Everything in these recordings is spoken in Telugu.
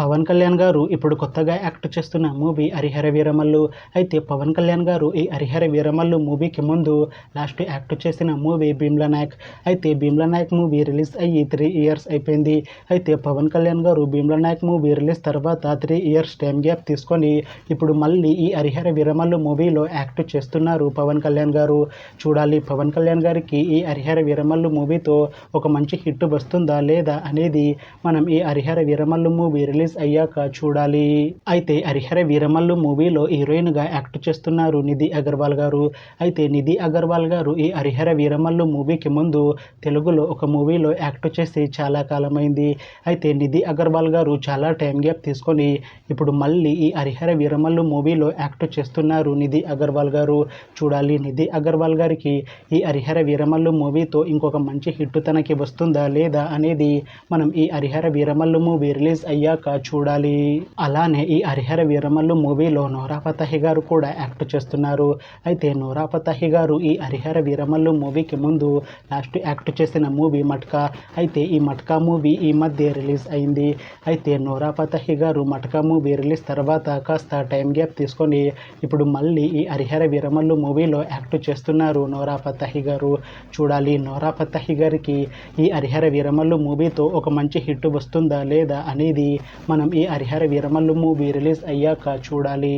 పవన్ కళ్యాణ్ గారు ఇప్పుడు కొత్తగా యాక్ట్ చేస్తున్న మూవీ హరిహర వీరమల్లు. అయితే పవన్ కళ్యాణ్ గారు ఈ హరిహర వీరమల్లు మూవీకి ముందు లాస్ట్ యాక్ట్ చేసిన మూవీ భీమ్లా నాయక్. అయితే భీమ్లా నాయక్ మూవీ రిలీజ్ అయ్యి 3 ఇయర్స్ అయిపోయింది. అయితే పవన్ కళ్యాణ్ గారు భీమ్లా నాయక్ మూవీ రిలీజ్ తర్వాత 3 ఇయర్స్ టైం గ్యాప్ తీసుకొని ఇప్పుడు మళ్ళీ ఈ హరిహర వీరమల్లు మూవీలో యాక్ట్ చేస్తున్నారు పవన్ కళ్యాణ్ గారు. చూడాలి పవన్ కళ్యాణ్ గారికి ఈ హరిహర వీరమల్లు మూవీతో ఒక మంచి హిట్ వస్తుందా లేదా అనేది మనం ఈ హరిహర వీరమల్లు మూవీ రిలీజ్ అయ్యాక చూడాలి. అయితే హరిహర వీరమల్లు మూవీలో హీరోయిన్ గా యాక్ట్ చేస్తున్నారు నిధి అగర్వాల్ గారు. అయితే నిధి అగర్వాల్ గారు ఈ హరిహర వీరమల్లు మూవీకి ముందు తెలుగులో ఒక మూవీలో యాక్ట్ చేసి చాలా కాలమైంది. అయితే నిధి అగర్వాల్ గారు చాలా టైం గ్యాప్ తీసుకొని ఇప్పుడు మళ్ళీ ఈ హరిహర వీరమల్లు మూవీలో యాక్ట్ చేస్తున్నారు నిధి అగర్వాల్ గారు. చూడాలి నిధి అగర్వాల్ గారికి ఈ హరిహర వీరమల్లు మూవీతో ఇంకొక మంచి హిట్ తనకి వస్తుందా లేదా అనేది మనం ఈ హరిహర వీరమల్లు మూవీ రిలీజ్ అయ్యాక చూడాలి. అలానే ఈ హరిహర వీరమల్లు మూవీలో నోరా ఫతేహి గారు కూడా యాక్ట్ చేస్తున్నారు. అయితే నోరా ఫతేహి గారు ఈ హరిహర వీరమల్లు మూవీకి ముందు లాస్ట్ యాక్ట్ చేసిన మూవీ మట్కా. అయితే ఈ మట్కా మూవీ ఈ మధ్య రిలీజ్ అయింది. అయితే నోరా ఫతేహి గారు మట్కా మూవీ రిలీజ్ తర్వాత కాస్త టైం గ్యాప్ తీసుకొని ఇప్పుడు మళ్ళీ ఈ హరిహర వీరమల్లు మూవీలో యాక్ట్ చేస్తున్నారు నోరా ఫతేహి గారు. చూడాలి నోరా ఫతేహి గారికి ఈ హరిహర వీరమల్లు మూవీతో ఒక మంచి హిట్ వస్తుందా లేదా అనేది మనం ఈ హరిహర వీరమల్లు మూవీ రిలీజ్ అయ్యాక చూడాలి.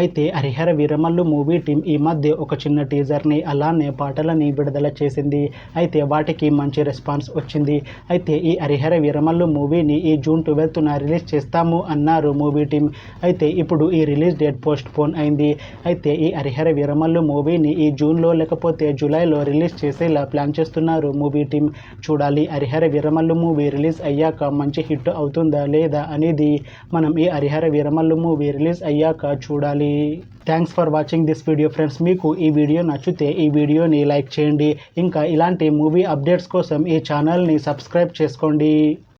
అయితే హరిహర వీరమల్లు మూవీ టీం ఈ మధ్య ఒక చిన్న టీజర్ని అలానే పాటలని విడుదల చేసింది. అయితే వాటికి మంచి రెస్పాన్స్ వచ్చింది. అయితే ఈ హరిహర వీరమల్లు మూవీని ఈ జూన్ 12న రిలీజ్ చేస్తాము అన్నారు మూవీ టీం. అయితే ఇప్పుడు ఈ రిలీజ్ డేట్ పోస్ట్ పోన్ అయింది. అయితే ఈ హరిహర వీరమల్లు మూవీని ఈ జూన్లో లేకపోతే జూలైలో రిలీజ్ చేసేలా ప్లాన్ చేస్తున్నారు మూవీ టీం. చూడాలి హరిహర వీరమల్లు మూవీ రిలీజ్ అయ్యాక మంచి హిట్ అవుతుందా లేదా అనేది మనం ఈ హరిహర వీరమల్లు మూవీ రిలీజ్ అయ్యాక చూడాలి. Thanks for watching this video friends. మీకు ఈ వీడియో నచ్చితే ఈ వీడియోని లైక్ చేయండి. ఇంకా ఇలాంటి మూవీ అప్డేట్స్ కోసం ఈ ఛానల్ని సబ్స్క్రైబ్ చేసుకోండి.